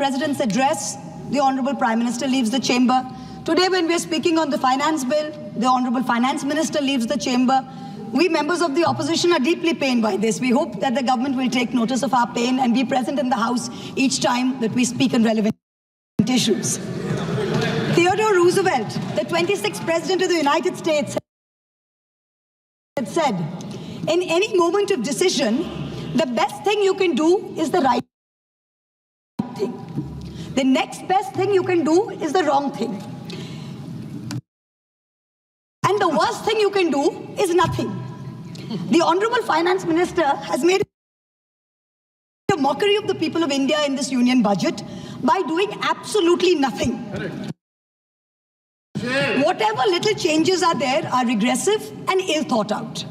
President's address, the Honorable Prime Minister leaves the chamber. Today, when we are speaking on the finance bill, the Honorable Finance Minister leaves the chamber. We members of the opposition are deeply pained by this. We hope that the government will take notice of our pain and be present in the House each time that we speak on relevant issues. Theodore Roosevelt, the 26th President of the United States, had said, in any moment of decision, the best thing you can do is the right thing. The next best thing you can do is the wrong thing. And the worst thing you can do is nothing. The Honorable Finance Minister has made a mockery of the people of India in this union budget by doing absolutely nothing. Whatever little changes are there are regressive and ill thought out.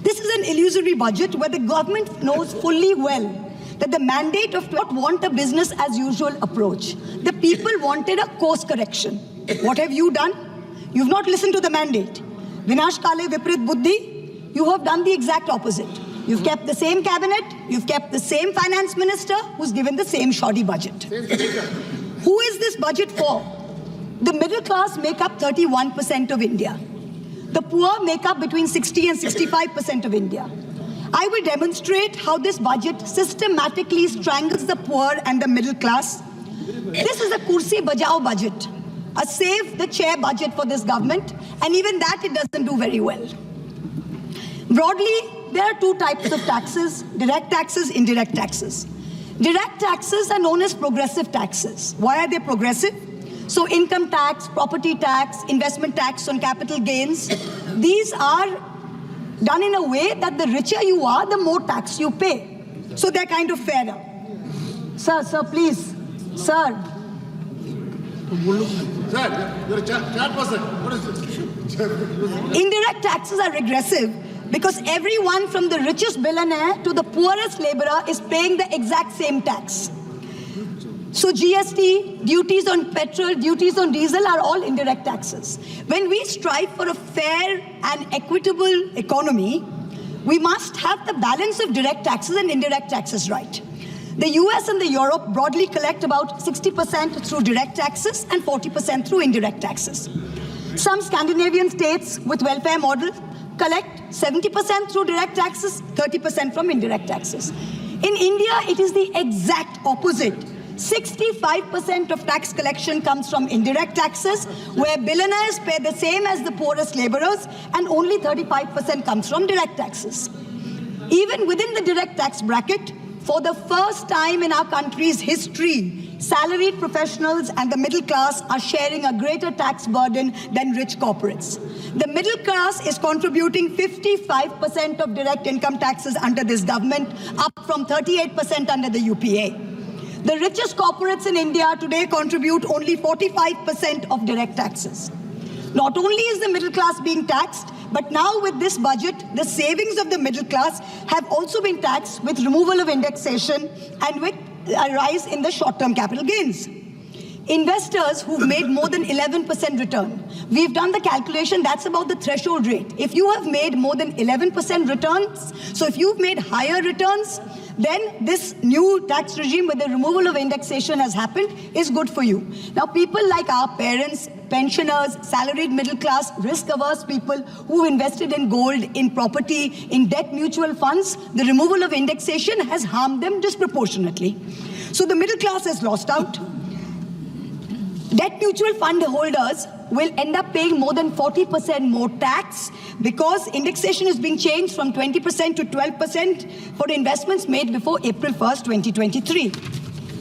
This is an illusory budget where the government knows fully well that the mandate of not want a business as usual approach. The people wanted a course correction. What have you done? You've not listened to the mandate. Vinash Kale Viprit Buddhi, you have done the exact opposite. You've kept the same cabinet, you've kept the same finance minister who's given the same shoddy budget. Who is this budget for? The middle class make up 31% of India. The poor make up between 60 and 65% of India. I will demonstrate how this budget systematically strangles the poor and the middle class. This is a kursi bajao budget, a save the chair budget for this government, and even that it doesn't do very well. Broadly, there are two types of taxes: direct taxes, indirect taxes. Direct taxes are known as progressive taxes. Why are they progressive? So income tax, property tax, investment tax on capital gains, these are done in a way that the richer you are, the more tax you pay. So they're kind of fairer. Sir, please. Sir. Sir, you're a chat person. What is this? Indirect taxes are regressive because everyone from the richest billionaire to the poorest laborer is paying the exact same tax. So GST, duties on petrol, duties on diesel are all indirect taxes. When we strive for a fair and equitable economy, we must have the balance of direct taxes and indirect taxes right. The US and the Europe broadly collect about 60% through direct taxes and 40% through indirect taxes. Some Scandinavian states with welfare model collect 70% through direct taxes, 30% from indirect taxes. In India, it is the exact opposite. 65% of tax collection comes from indirect taxes, where billionaires pay the same as the poorest laborers, and only 35% comes from direct taxes. Even within the direct tax bracket, for the first time in our country's history, salaried professionals and the middle class are sharing a greater tax burden than rich corporates. The middle class is contributing 55% of direct income taxes under this government, up from 38% under the UPA. The richest corporates in India today contribute only 45% of direct taxes. Not only is the middle class being taxed, but now with this budget, the savings of the middle class have also been taxed with removal of indexation and with a rise in the short-term capital gains. Investors who've made more than 11% return, we've done the calculation, that's about the threshold rate. If you have made more than 11% returns, so if you've made higher returns, then this new tax regime with the removal of indexation has happened is good for you. Now, people like our parents, pensioners, salaried middle class, risk-averse people who invested in gold, in property, in debt mutual funds, the removal of indexation has harmed them disproportionately. So the middle class has lost out. Debt mutual fund holders will end up paying more than 40% more tax because indexation is being changed from 20% to 12% for investments made before April 1st, 2023.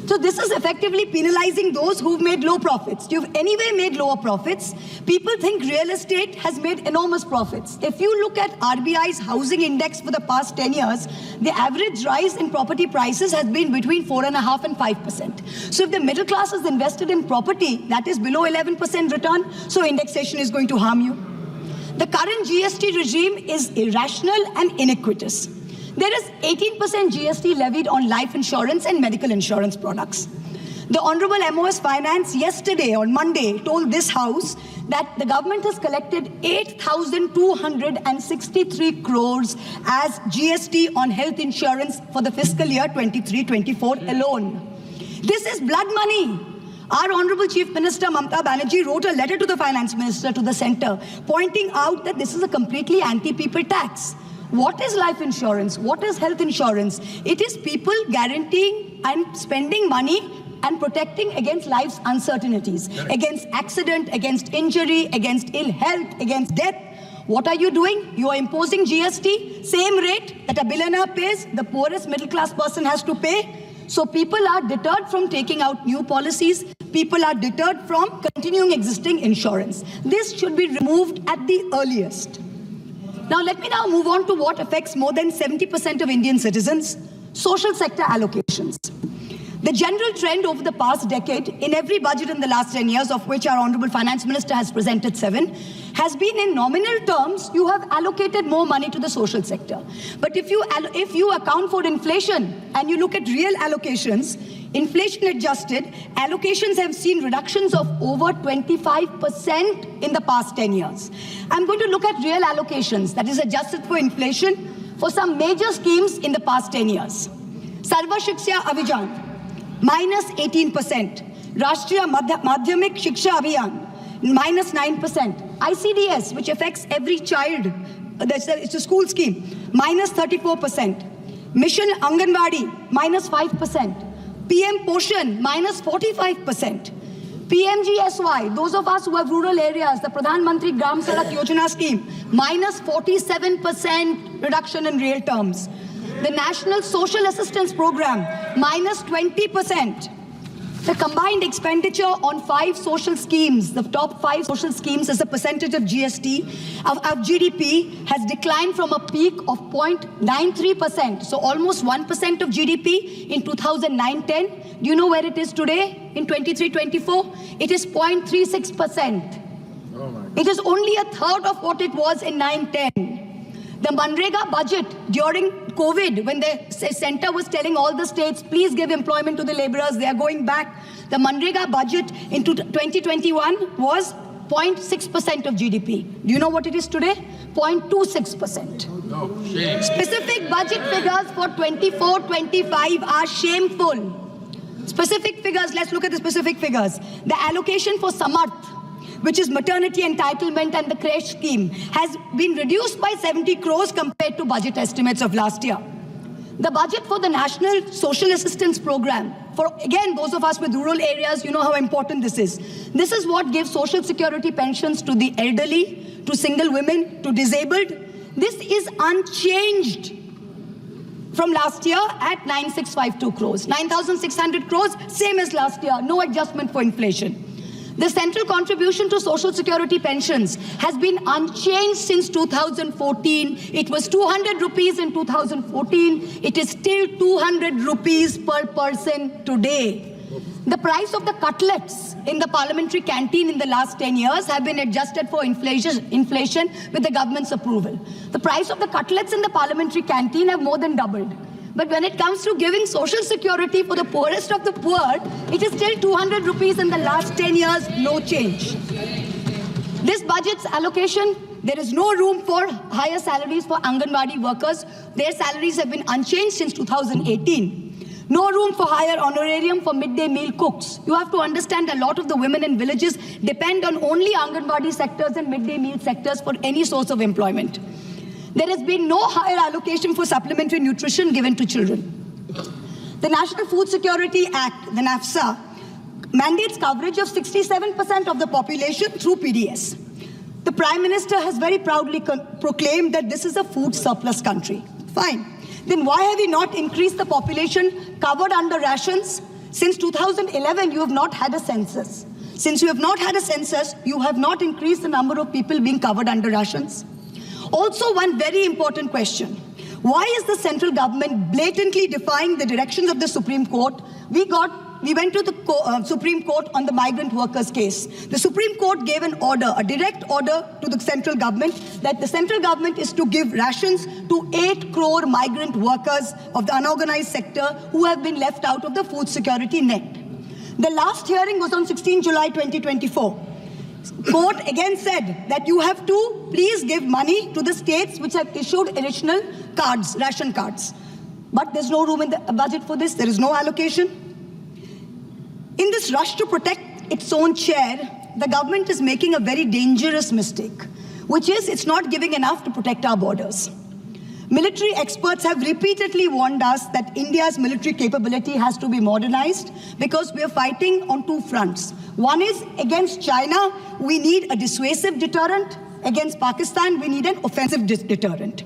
So this is effectively penalizing those who've made low profits. You've anyway made lower profits. People think real estate has made enormous profits. If you look at RBI's housing index for the past 10 years, the average rise in property prices has been between 4.5% and 5%. So if the middle class is invested in property, that is below 11% return, so indexation is going to harm you. The current GST regime is irrational and iniquitous. There is 18% GST levied on life insurance and medical insurance products. The Honorable MOS Finance yesterday, on Monday, told this House that the government has collected 8,263 crores as GST on health insurance for the fiscal year 23-24 alone. This is blood money. Our Honorable Chief Minister Mamata Banerjee wrote a letter to the Finance Minister, to the Centre, pointing out that this is a completely anti-people tax. What is life insurance? What is health insurance? It is people guaranteeing and spending money and protecting against life's uncertainties, against accident, against injury, against ill health, against death. What are you doing? You are imposing GST, same rate that a billionaire pays, the poorest middle class person has to pay. So people are deterred from taking out new policies. People are deterred from continuing existing insurance. This should be removed at the earliest. Now let me now move on to what affects more than 70% of Indian citizens, social sector allocations. The general trend over the past decade, in every budget in the last 10 years, of which our Honorable Finance Minister has presented 7, has been in nominal terms, you have allocated more money to the social sector. But if you account for inflation and you look at real allocations, inflation adjusted, allocations have seen reductions of over 25% in the past 10 years. I'm going to look at real allocations, that is adjusted for inflation, for some major schemes in the past 10 years. Sarva Shiksha Abhijan, minus 18%. Rashtriya Madhyamik Shiksha Abhiyan, minus 9%. ICDS, which affects every child, it's a school scheme, minus 34%. Mission Anganwadi, minus 5%. PM Poshan, minus 45%. PMGSY, those of us who have rural areas, the Pradhan Mantri Gram Sadak Yojana scheme, minus 47% reduction in real terms. The National Social Assistance Program, minus 20%. The combined expenditure on 5 social schemes, the top 5 social schemes as a percentage of GDP, has declined from a peak of 0.93%. So almost 1% of GDP in 2009-10. Do you know where it is today in 23-24? It is 0.36%. It is only a third of what it was in 9-10. The Manrega budget during COVID, when the center was telling all the states, please give employment to the laborers, they are going back. The Manrega budget in 2021 was 0.6% of GDP. Do you know what it is today? 0.26%. No, shame. Specific budget figures for 24-25 are shameful. Specific figures, let's look at the specific figures. The allocation for Samarth, which is maternity entitlement and the creche scheme, has been reduced by 70 crores compared to budget estimates of last year. The budget for the National Social Assistance Program, for again those of us with rural areas, you know how important this is. This is what gives social security pensions to the elderly, to single women, to disabled. This is unchanged from last year at 9,652 crores. 9,600 crores, same as last year, no adjustment for inflation. The central contribution to social security pensions has been unchanged since 2014. It was 200 rupees in 2014. It is still 200 rupees per person today. The price of the cutlets in the parliamentary canteen in the last 10 years have been adjusted for inflation with the government's approval. The price of the cutlets in the parliamentary canteen have more than doubled. But when it comes to giving social security for the poorest of the poor, it is still 200 rupees in the last 10 years, no change. This budget's allocation, there is no room for higher salaries for Anganwadi workers. Their salaries have been unchanged since 2018. No room for higher honorarium for midday meal cooks. You have to understand a lot of the women in villages depend on only Anganwadi sectors and midday meal sectors for any source of employment. There has been no higher allocation for supplementary nutrition given to children. The National Food Security Act, the NAFSA, mandates coverage of 67% of the population through PDS. The Prime Minister has very proudly proclaimed that this is a food surplus country. Fine. Then why have we not increased the population covered under rations? Since 2011, you have not had a census. Since you have not had a census, you have not increased the number of people being covered under rations. Also, one very important question. Why is the central government blatantly defying the directions of the Supreme Court? We went to the Supreme Court on the migrant workers case. The Supreme Court gave an order, a direct order to the central government that the central government is to give rations to 8 crore migrant workers of the unorganized sector who have been left out of the food security net. The last hearing was on 16 July 2024. Court again said that you have to please give money to the states which have issued additional cards, ration cards. But there's no room in the budget for this. There is no allocation. In this rush to protect its own chair, the government is making a very dangerous mistake, which is it's not giving enough to protect our borders. Military experts have repeatedly warned us that India's military capability has to be modernized because we are fighting on two fronts. One is against China, we need a dissuasive deterrent. Against Pakistan, we need an offensive deterrent.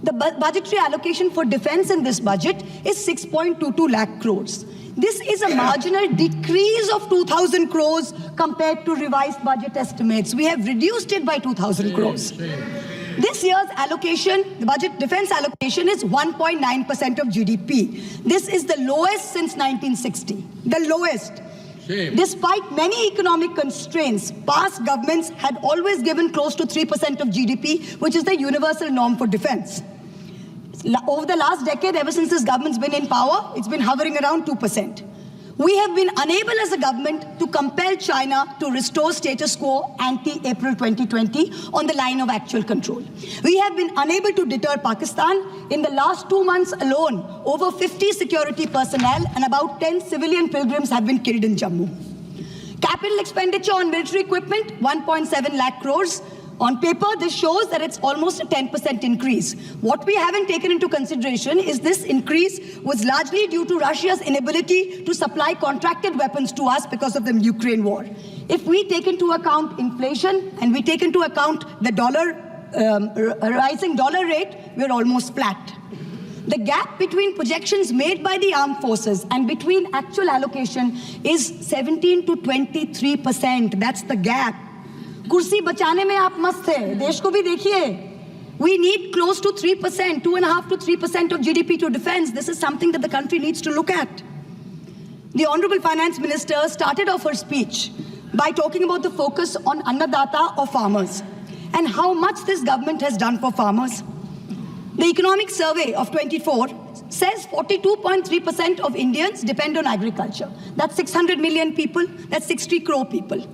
The budgetary allocation for defense in this budget is 6.22 lakh crores. This is a marginal decrease of 2,000 crores compared to revised budget estimates. We have reduced it by 2,000 crores. This year's allocation, the budget defense allocation, is 1.9% of GDP. This is the lowest since 1960, the lowest. Shame. Despite many economic constraints, past governments had always given close to 3% of GDP, which is the universal norm for defense. Over the last decade, ever since this government's been in power, it's been hovering around 2%. We have been unable as a government to compel China to restore status quo ante-April 2020 on the line of actual control. We have been unable to deter Pakistan. In the last 2 months alone, over 50 security personnel and about 10 civilian pilgrims have been killed in Jammu. Capital expenditure on military equipment, 1.7 lakh crores. On paper, this shows that it's almost a 10% increase. What we haven't taken into consideration is this increase was largely due to Russia's inability to supply contracted weapons to us because of the Ukraine war. If we take into account inflation and we take into account the rising dollar rate, we're almost flat. The gap between projections made by the armed forces and between actual allocation is 17 to 23%. That's the gap. कुर्सी बचाने में आप मस्त है, देश को भी देखिए. We need close to 3%, 2.5 to 3% of GDP to defense. This is something that the country needs to look at. The Honorable Finance Minister started off her speech by talking about the focus on Annadata or farmers and how much this government has done for farmers. The Economic Survey of 24 says 42.3% of Indians depend on agriculture. That's 600 million people, that's 60 crore people.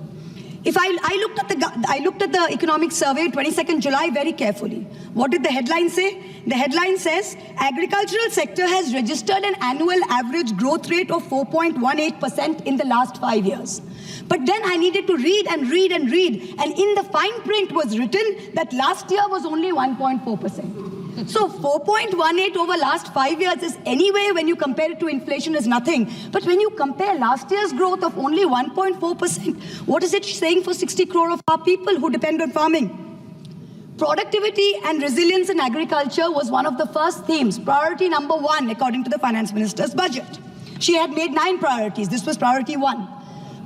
If I looked at the economic survey 22nd July very carefully. What did the headline say? The headline says, agricultural sector has registered an annual average growth rate of 4.18% in the last 5 years. But then I needed to read and read and read. And in the fine print was written that last year was only 1.4%. So 4.18 over last 5 years is anyway, when you compare it to inflation, is nothing. But when you compare last year's growth of only 1.4%, what is it saying for 60 crore of our people who depend on farming? Productivity and resilience in agriculture was one of the first themes, priority number 1, according to the finance minister's budget. She had made 9 priorities. This was priority 1.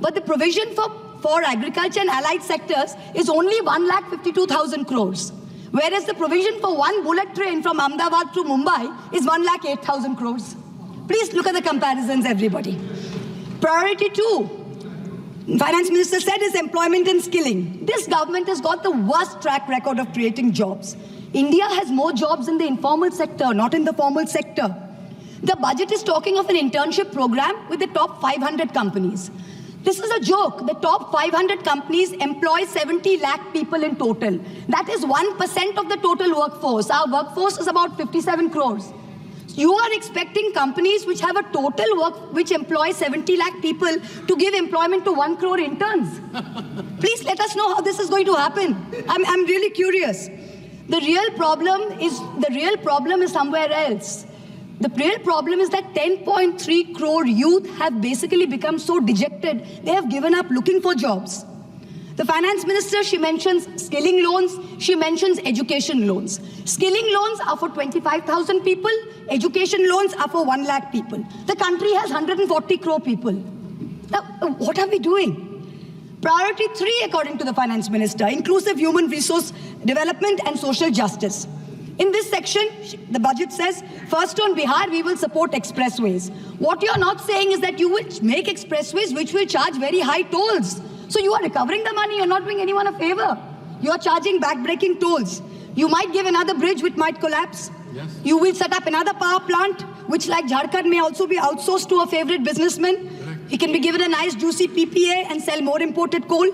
But the provision for agriculture and allied sectors is only 1,52,000 crores. Whereas the provision for one bullet train from Ahmedabad to Mumbai is 1,08,000 crores. Please look at the comparisons, everybody. Priority 2, Finance Minister said, is employment and skilling. This government has got the worst track record of creating jobs. India has more jobs in the informal sector, not in the formal sector. The budget is talking of an internship program with the top 500 companies. This is a joke. The top 500 companies employ 70 lakh people in total. That is 1% of the total workforce. Our workforce is about 57 crores. You are expecting companies which have a total which employ 70 lakh people to give employment to 1 crore interns. Please let us know how this is going to happen. I'm really curious. The real problem is somewhere else. The real problem is that 10.3 crore youth have basically become so dejected, they have given up looking for jobs. The finance minister, she mentions skilling loans, she mentions education loans. Skilling loans are for 25,000 people, education loans are for 1 lakh people. The country has 140 crore people. Now, what are we doing? Priority 3, according to the finance minister, inclusive human resource development and social justice. In this section, the budget says, first on Bihar, we will support expressways. What you're not saying is that you will make expressways which will charge very high tolls. So you are recovering the money, you're not doing anyone a favor. You're charging back-breaking tolls. You might give another bridge which might collapse. Yes. You will set up another power plant, which like Jharkhand may also be outsourced to a favorite businessman. Correct. He can be given a nice juicy PPA and sell more imported coal.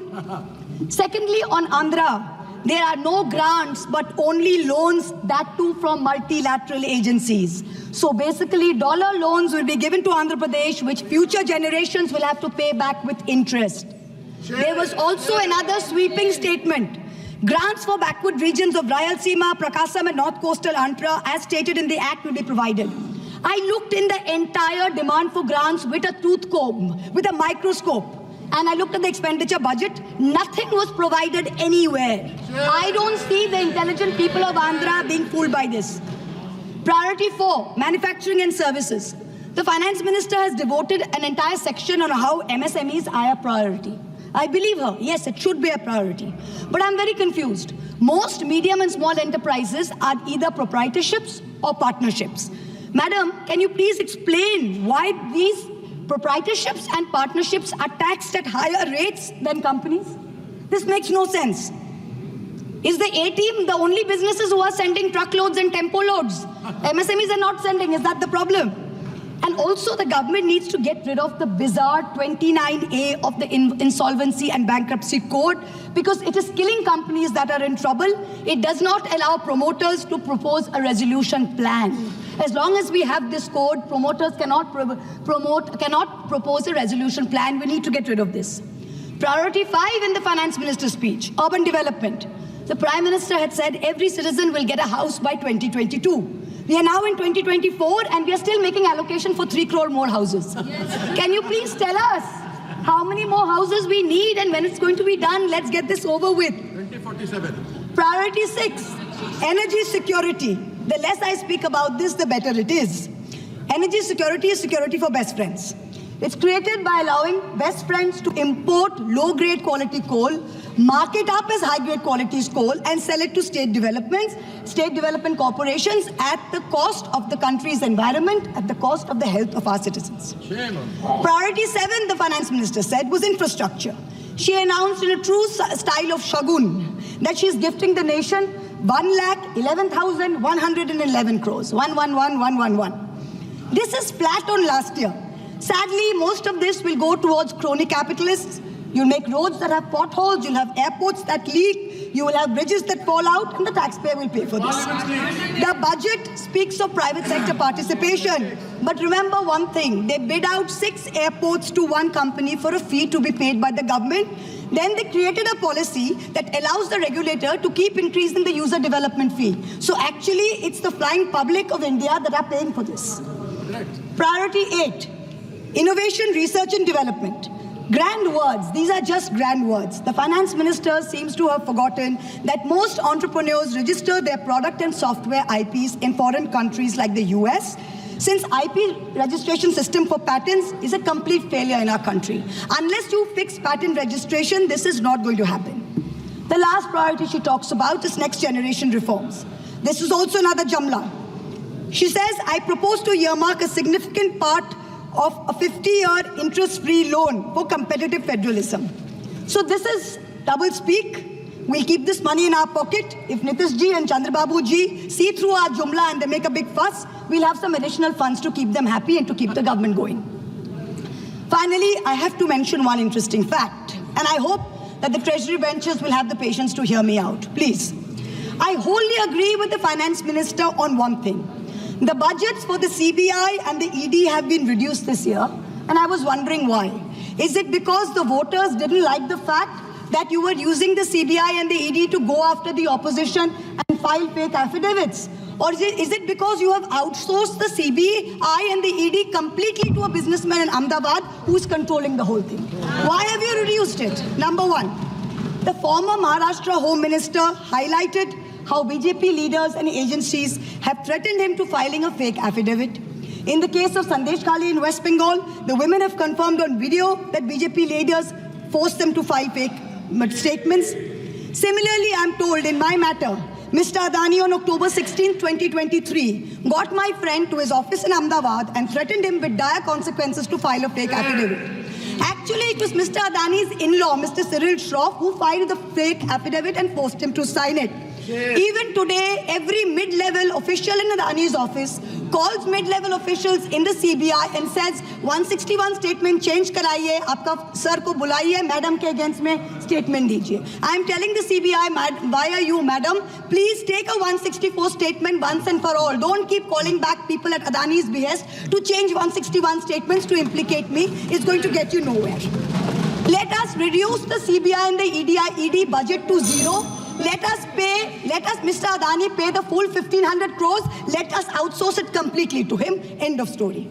Secondly, on Andhra, there are no grants but only loans, that too from multilateral agencies. So basically, dollar loans will be given to Andhra Pradesh, which future generations will have to pay back with interest. There was also another sweeping statement. Grants for backward regions of Rayalaseema, Prakasam and North Coastal Andhra, as stated in the Act, will be provided. I looked in the entire demand for grants with a tooth comb, with a microscope. And I looked at the expenditure budget. Nothing was provided anywhere. I don't see the intelligent people of Andhra being fooled by this. Priority 4, manufacturing and services. The finance minister has devoted an entire section on how MSMEs are a priority. I believe her. Yes, it should be a priority. But I'm very confused. Most medium and small enterprises are either proprietorships or partnerships. Madam, can you please explain why these proprietorships and partnerships are taxed at higher rates than companies? This makes no sense. Is the A-team the only businesses who are sending truckloads and tempo loads? MSMEs are not sending. Is that the problem? And also the government needs to get rid of the bizarre 29A of the Insolvency and Bankruptcy Code, because it is killing companies that are in trouble. It does not allow promoters to propose a resolution plan. As long as we have this code, promoters cannot propose a resolution plan. We need to get rid of this. Priority 5 in the finance minister's speech, urban development. The Prime Minister had said every citizen will get a house by 2022. We are now in 2024 and we are still making allocation for 3 crore more houses. Yes. Can you please tell us how many more houses we need and when it's going to be done? Let's get this over with. 2047. Priority 6, energy security. The less I speak about this, the better it is. Energy security is security for best friends. It's created by allowing best friends to import low-grade quality coal, mark it up as high-grade quality coal, and sell it to state development corporations at the cost of the country's environment, at the cost of the health of our citizens. Priority 7, the finance minister said, was infrastructure. She announced in a true style of Shagun that she is gifting the nation 1,11,111 crores. 111,111. This is flat on last year. Sadly, most of this will go towards crony capitalists. You'll make roads that have potholes, you'll have airports that leak, you will have bridges that fall out, and the taxpayer will pay for this. The budget speaks of private sector participation. But remember one thing, they bid out 6 airports to one company for a fee to be paid by the government. Then they created a policy that allows the regulator to keep increasing the user development fee. So actually, it's the flying public of India that are paying for this. Priority 8. Innovation, research and development. Grand words. These are just grand words. The finance minister seems to have forgotten that most entrepreneurs register their product and software IPs in foreign countries like the US, since IP registration system for patents is a complete failure in our country. Unless you fix patent registration, this is not going to happen. The last priority she talks about is next generation reforms. This is also another Jamla. She says, I propose to earmark a significant part of a 50-year interest-free loan for competitive federalism. So this is double speak. We'll keep this money in our pocket. If Nitish ji and Chandrababu ji see through our Jumla and they make a big fuss, we'll have some additional funds to keep them happy and to keep the government going. Finally, I have to mention one interesting fact, and I hope that the Treasury benches will have the patience to hear me out. Please. I wholly agree with the Finance Minister on one thing. The budgets for the CBI and the ED have been reduced this year, and I was wondering why. Is it because the voters didn't like the fact that you were using the CBI and the ED to go after the opposition and file fake affidavits? Or is it because you have outsourced the CBI and the ED completely to a businessman in Ahmedabad who's controlling the whole thing? Why have you reduced it? Number one, the former Maharashtra Home Minister highlighted how BJP leaders and agencies have threatened him to filing a fake affidavit. In the case of Sandesh Kali in West Bengal, the women have confirmed on video that BJP leaders forced them to file fake statements. Similarly, I'm told in my matter, Mr. Adani on October 16, 2023, got my friend to his office in Ahmedabad and threatened him with dire consequences to file a fake affidavit. Actually, it was Mr. Adani's in-law, Mr. Cyril Shroff, who filed the fake affidavit and forced him to sign it. Even today, every mid-level official in Adani's office calls mid-level officials in the CBI and says 161 statement change karaiye, aapka sir ko bulaiye, madam ke against mein statement dijiye. I am telling the CBI via you, madam, please take a 164 statement once and for all. Don't keep calling back people at Adani's behest to change 161 statements to implicate me. It's going to get you nowhere. Let us reduce the CBI and the ED budget to zero. Let us, Mr. Adani, pay the full 1,500 crores. Let us outsource it completely to him. End of story.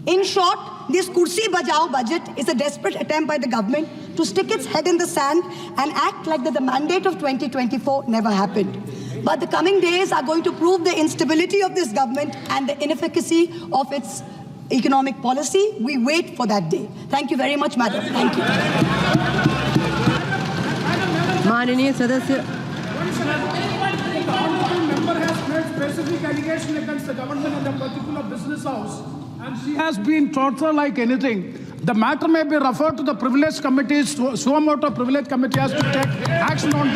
In short, this Kursi Bajao budget is a desperate attempt by the government to stick its head in the sand and act like that the mandate of 2024 never happened. But the coming days are going to prove the instability of this government and the inefficacy of its economic policy. We wait for that day. Thank you very much, madam. Thank you. माननीय सदस्य The honorable member has made specific allegation against the government and a particular business house, and she has been tortured like anything. The matter may be referred to the privilege committee. Suo motu privilege committee has to take action on